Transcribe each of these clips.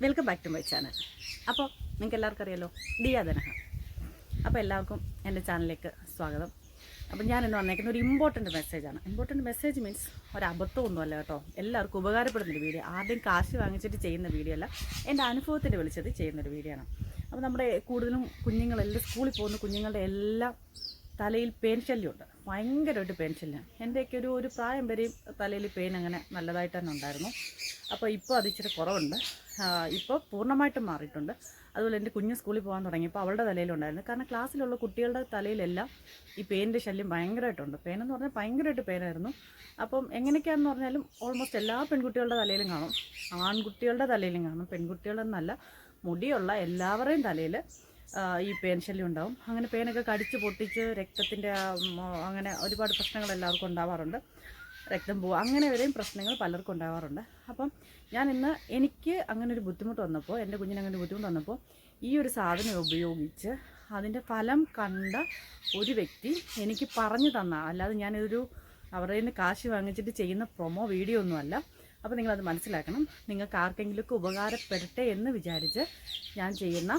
Welcome back to my channel. അപ്പോൾ നിങ്ങൾക്ക് എല്ലാവർക്കും അറിയാലോ, ദിയാധനഹ. അപ്പോൾ എല്ലാവർക്കും എൻ്റെ ചാനലിലേക്ക് സ്വാഗതം. അപ്പോൾ ഞാനിന്ന് വന്നേക്കുന്ന ഒരു ഇമ്പോർട്ടൻറ്റ് മെസ്സേജാണ്. ഇമ്പോർട്ടൻറ്റ് മെസ്സേജ് മീൻസ് ഒരു അബദ്ധമൊന്നുമല്ല കേട്ടോ, എല്ലാവർക്കും ഉപകാരപ്പെടുന്നൊരു വീഡിയോ. ആദ്യം കാശ് വാങ്ങിച്ചിട്ട് ചെയ്യുന്ന വീഡിയോ അല്ല, എൻ്റെ അനുഭവത്തിൻ്റെ വിളിച്ചത് ചെയ്യുന്നൊരു വീഡിയോ ആണ്. അപ്പോൾ നമ്മുടെ കൂടുതലും കുഞ്ഞുങ്ങളെല്ലാം സ്കൂളിൽ പോകുന്ന കുഞ്ഞുങ്ങളുടെ എല്ലാം തലയിൽ പെയിൻ ശല്യമുണ്ട്, ഭയങ്കരമായിട്ട് പെയിൻ ശല്യം. എൻ്റെയൊക്കെ ഒരു പ്രായം വരെയും തലയിൽ പെയിൻ അങ്ങനെ നല്ലതായിട്ട് തന്നെ ഉണ്ടായിരുന്നു. അപ്പോൾ ഇപ്പോൾ അത് ഇച്ചിരി കുറവുണ്ട്, ഇപ്പോൾ പൂർണ്ണമായിട്ടും മാറിയിട്ടുണ്ട്. അതുപോലെ എൻ്റെ കുഞ്ഞ് സ്കൂളിൽ പോകാൻ തുടങ്ങിയപ്പോൾ അവളുടെ തലയിലുണ്ടായിരുന്നു. കാരണം ക്ലാസ്സിലുള്ള കുട്ടികളുടെ തലയിലെല്ലാം ഈ പെയിൻ്റെ ശല്യം ഭയങ്കരമായിട്ടുണ്ട്. പെയിൻ എന്ന് പറഞ്ഞാൽ ഭയങ്കരമായിട്ട് പെയിനായിരുന്നു. അപ്പം എങ്ങനെയൊക്കെയാണെന്ന് പറഞ്ഞാലും ഓൾമോസ്റ്റ് എല്ലാ പെൺകുട്ടികളുടെ തലയിലും കാണും, ആൺകുട്ടികളുടെ തലയിലും കാണും, പെൺകുട്ടികളെന്നല്ല മുടിയുള്ള എല്ലാവരുടെയും തലയിൽ ഈ പെയിൻ ശല്യം ഉണ്ടാവും. അങ്ങനെ പെയിനൊക്കെ കടിച്ച് പൊട്ടിച്ച് രക്തത്തിൻ്റെ അങ്ങനെ ഒരുപാട് പ്രശ്നങ്ങൾ എല്ലാവർക്കും ഉണ്ടാവാറുണ്ട്. രക്തം പോവുക, അങ്ങനെ വരെയും പ്രശ്നങ്ങൾ പലർക്കും ഉണ്ടാവാറുണ്ട്. അപ്പം ഞാൻ ഇന്ന് എനിക്ക് അങ്ങനെ ഒരു ബുദ്ധിമുട്ട് വന്നപ്പോൾ, എൻ്റെ കുഞ്ഞിന് അങ്ങനെ ഒരു ബുദ്ധിമുട്ട് വന്നപ്പോൾ ഈ ഒരു സാധനം ഉപയോഗിച്ച് അതിൻ്റെ ഫലം കണ്ട ഒരു വ്യക്തി എനിക്ക് പറഞ്ഞു തന്ന, അല്ലാതെ ഞാനിതൊരു അവരുടെ നിന്ന് കാശ് വാങ്ങിച്ചിട്ട് ചെയ്യുന്ന പ്രൊമോ വീഡിയോ ഒന്നുമല്ല. അപ്പോൾ നിങ്ങളത് മനസ്സിലാക്കണം. നിങ്ങൾക്ക് ആർക്കെങ്കിലുമൊക്കെ ഉപകാരപ്പെടട്ടെ എന്ന് വിചാരിച്ച് ഞാൻ ചെയ്യുന്ന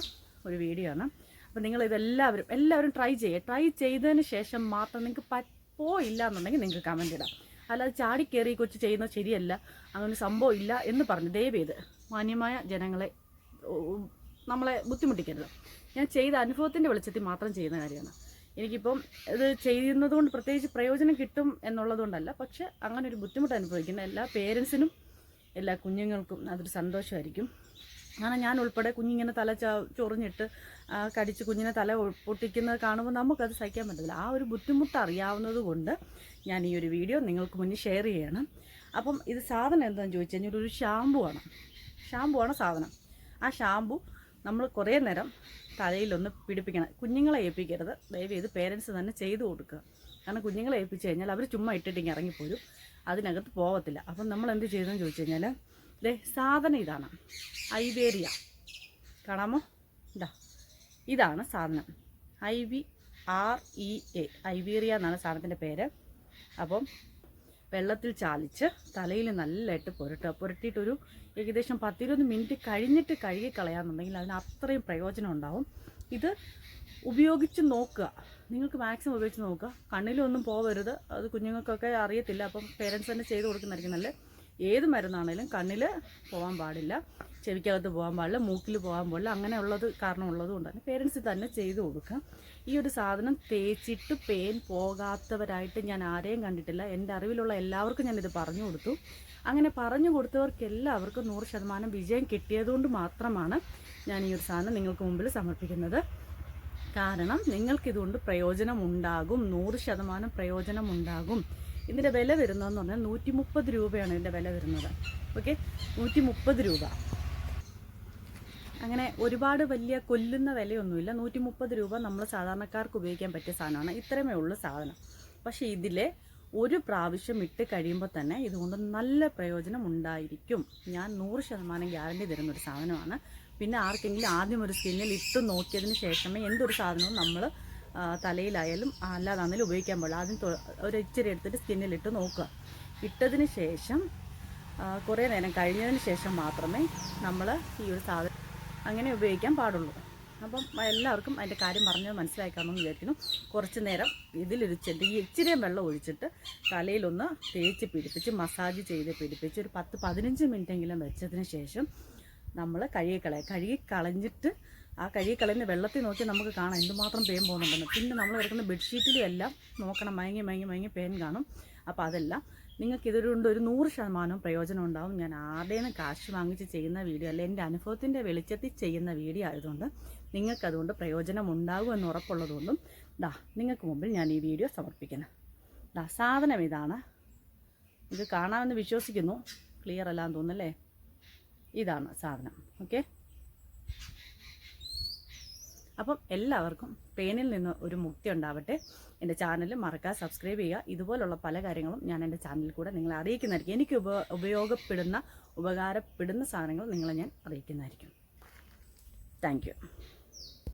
ഒരു വീഡിയോ ആണ്. അപ്പോൾ നിങ്ങളിതെല്ലാവരും ട്രൈ ചെയ്യുക. ട്രൈ ചെയ്തതിന് ശേഷം മാത്രം നിങ്ങൾക്ക് ഇല്ല എന്നുണ്ടെങ്കിൽ നിങ്ങൾക്ക് കമൻറ്റ് ഇടാം. അല്ലാതെ ചാടിക്കേറി കൊച്ചു ചെയ്യുന്നത് ശരിയല്ല, അങ്ങനെ സംഭവം ഇല്ല എന്ന് പറഞ്ഞ് ദയവേത് മാന്യമായ ജനങ്ങളെ നമ്മളെ ബുദ്ധിമുട്ടിക്കരുത്. ഞാൻ ചെയ്ത അനുഭവത്തിൻ്റെ വെളിച്ചത്തിൽ മാത്രം ചെയ്യുന്ന കാര്യമാണ്. എനിക്കിപ്പം ഇത് ചെയ്യുന്നതുകൊണ്ട് പ്രത്യേകിച്ച് പ്രയോജനം കിട്ടും എന്നുള്ളതുകൊണ്ടല്ല, പക്ഷേ അങ്ങനെ ഒരു ബുദ്ധിമുട്ട് അനുഭവിക്കുന്ന എല്ലാ പേരൻസിനും എല്ലാ കുഞ്ഞുങ്ങൾക്കും അതൊരു സന്തോഷമായിരിക്കും. കാരണം ഞാൻ ഉൾപ്പെടെ കുഞ്ഞിങ്ങനെ തല ചൊറിഞ്ഞിട്ട് കടിച്ച് കുഞ്ഞിനെ തല പൊട്ടിക്കുന്നത് കാണുമ്പോൾ നമുക്കത് സഹിക്കാൻ പറ്റില്ല. ആ ഒരു ബുദ്ധിമുട്ട് അറിയാവുന്നത് കൊണ്ട് ഞാൻ ഈ ഒരു വീഡിയോ നിങ്ങൾക്ക് മുന്നിൽ ഷെയർ ചെയ്യണം. അപ്പം ഇത് സാധനം എന്താണെന്ന് ചോദിച്ചു കഴിഞ്ഞാൽ ഒരു ഷാമ്പുവാണ് സാധനം. ആ ഷാമ്പു നമ്മൾ കുറേ നേരം തലയിലൊന്ന് പിടിപ്പിക്കണം. കുഞ്ഞുങ്ങളെ ഏൽപ്പിക്കരുത്, ദയവേത് പേരൻസ് തന്നെ ചെയ്തു കൊടുക്കുക. കാരണം കുഞ്ഞുങ്ങളെ ഏൽപ്പിച്ച് കഴിഞ്ഞാൽ അവർ ചുമ്മാ ഇട്ടിട്ടിങ്ങ് ഇറങ്ങിപ്പോരും, അതിനകത്ത് പോകത്തില്ല. അപ്പം നമ്മൾ എന്ത് ചെയ്തെന്ന് ചോദിച്ചു കഴിഞ്ഞാൽ സാധനം ഇതാണ്, ഐവേറിയ. കാണാമോ? ഇതാണ് സാധനം, IVREA, ഐവേറിയ എന്നാണ് സാധനത്തിൻ്റെ പേര്. അപ്പം വെള്ളത്തിൽ ചാലിച്ച് തലയിൽ നല്ലതായിട്ട് പുരട്ടിയിട്ടൊരു ഏകദേശം 10-20 മിനിറ്റ് കഴിഞ്ഞിട്ട് കഴുകി കളയാമെന്നുണ്ടെങ്കിൽ അതിന് അത്രയും പ്രയോജനം ഉണ്ടാവും. ഇത് ഉപയോഗിച്ച് നോക്കുക, നിങ്ങൾക്ക് മാക്സിമം ഉപയോഗിച്ച് നോക്കുക. കണ്ണിലൊന്നും പോവരുത്, അത് കുഞ്ഞുങ്ങൾക്കൊക്കെ അറിയത്തില്ല. അപ്പം പേരൻസ് തന്നെ ചെയ്ത് കൊടുക്കുന്നതായിരിക്കും നല്ലത്. ഏത് മരുന്നാണേലും കണ്ണിൽ പോകാൻ പാടില്ല, ചെവിക്കകത്ത് പോകാൻ പാടില്ല, മൂക്കിൽ പോകാൻ പാടില്ല. അങ്ങനെയുള്ളത് കാരണമുള്ളത് കൊണ്ട് തന്നെ പേരൻസ് തന്നെ ചെയ്ത് കൊടുക്കുക. ഈ ഒരു സാധനം തേച്ചിട്ട് പെയിൻ പോകാത്തവരായിട്ട് ഞാൻ ആരെയും കണ്ടിട്ടില്ല. എൻ്റെ അറിവിലുള്ള എല്ലാവർക്കും ഞാനിത് പറഞ്ഞു കൊടുത്തു. അങ്ങനെ പറഞ്ഞു കൊടുത്തവർക്ക് എല്ലാവർക്കും 100% വിജയം കിട്ടിയതുകൊണ്ട് മാത്രമാണ് ഞാൻ ഈ ഒരു സാധനം നിങ്ങൾക്ക് മുമ്പിൽ സമർപ്പിക്കുന്നത്. കാരണം നിങ്ങൾക്കിതുകൊണ്ട് പ്രയോജനമുണ്ടാകും, 100% പ്രയോജനമുണ്ടാകും. ഇതിൻ്റെ വില വരുന്നതെന്ന് പറഞ്ഞാൽ 130 രൂപയാണ് ഇതിൻ്റെ വില വരുന്നത്. ഓക്കെ, 130 രൂപ. അങ്ങനെ ഒരുപാട് വലിയ കൊല്ലുന്ന വിലയൊന്നുമില്ല. 130 രൂപ നമ്മൾ സാധാരണക്കാർക്ക് ഉപയോഗിക്കാൻ പറ്റിയ സാധനമാണ്. ഇത്രയുമേ ഉള്ളൂ സാധനം. പക്ഷേ ഇതിലെ ഒരു പ്രാവശ്യം ഇട്ട് കഴിയുമ്പോൾ തന്നെ ഇതുകൊണ്ട് നല്ല പ്രയോജനം ഉണ്ടായിരിക്കും. ഞാൻ 100% ഗ്യാരണ്ടി തരുന്നൊരു സാധനമാണ്. പിന്നെ ആർക്കെങ്കിലും ആദ്യം ഒരു സ്കിന്നിൽ ഇട്ട് നോക്കിയതിന് ശേഷമേ എന്തൊരു സാധനവും നമ്മൾ തലയിലായാലും അല്ലാതാണെങ്കിലും ഉപയോഗിക്കാൻ പാടില്ല. ആദ്യം ഒരു ഇച്ചിരി എടുത്തിട്ട് സ്കിന്നിലിട്ട് നോക്കുക. ഇട്ടതിന് ശേഷം കുറേ നേരം കഴിഞ്ഞതിന് ശേഷം മാത്രമേ നമ്മൾ ഈ ഒരു സാധനം അങ്ങനെ ഉപയോഗിക്കാൻ പാടുള്ളൂ. അപ്പം എല്ലാവർക്കും അതിൻ്റെ കാര്യം പറഞ്ഞത് മനസ്സിലാക്കാമെന്ന് വിചാരിക്കുന്നു. കുറച്ച് നേരം ഇതിലൊരു ഇച്ചിരിയും വെള്ളം ഒഴിച്ചിട്ട് തലയിലൊന്ന് തേച്ച് പിടിപ്പിച്ച് മസാജ് ചെയ്ത് പിടിപ്പിച്ച് ഒരു 10-15 മിനിറ്റെങ്കിലും വെച്ചതിന് ശേഷം നമ്മൾ കഴുകി കളഞ്ഞിട്ട് ആ കഴുകി കളയുന്ന വെള്ളത്തിൽ നോക്കി നമുക്ക് കാണാം എന്തുമാത്രം പെയിൻ പോകുന്നുണ്ടെന്ന്. പിന്നെ നമ്മൾ കിടക്കുന്ന ബെഡ്ഷീറ്റിലും എല്ലാം നോക്കണം, മയങ്ങി പെയിൻ കാണും. അപ്പോൾ അതെല്ലാം നിങ്ങൾക്ക് ഇതുകൊണ്ട് ഒരു 100% പ്രയോജനം ഉണ്ടാവും. ഞാൻ ആരുടെയും കാശ് വാങ്ങിച്ച് ചെയ്യുന്ന വീഡിയോ അല്ല, എൻ്റെ അനുഭവത്തിൻ്റെ വെളിച്ചത്തിൽ ചെയ്യുന്ന വീഡിയോ ആയതുകൊണ്ട് നിങ്ങൾക്കതുകൊണ്ട് പ്രയോജനം ഉണ്ടാകും എന്ന് ഉറപ്പുള്ളതുകൊണ്ടും നിങ്ങൾക്ക് മുമ്പിൽ ഞാൻ ഈ വീഡിയോ സമർപ്പിക്കണം. സാധനം ഇതാണ്. ഇത് കാണാമെന്ന് വിശ്വസിക്കുന്നു, ക്ലിയർ അല്ലാന്ന് തോന്നുന്നല്ലേ. ഇതാണ് സാധനം. ഓക്കെ, അപ്പം എല്ലാവർക്കും പെയിനിൽ നിന്ന് ഒരു മുക്തി ഉണ്ടാവട്ടെ. എൻ്റെ ചാനൽ മറക്കാതെ സബ്സ്ക്രൈബ് ചെയ്യുക. ഇതുപോലുള്ള പല കാര്യങ്ങളും ഞാൻ എൻ്റെ ചാനലിൽ കൂടെ നിങ്ങളെ അറിയിക്കുന്നതായിരിക്കും. എനിക്ക് ഉപകാരപ്പെടുന്ന സാധനങ്ങൾ നിങ്ങളെ ഞാൻ അറിയിക്കുന്നതായിരിക്കും. Thank you.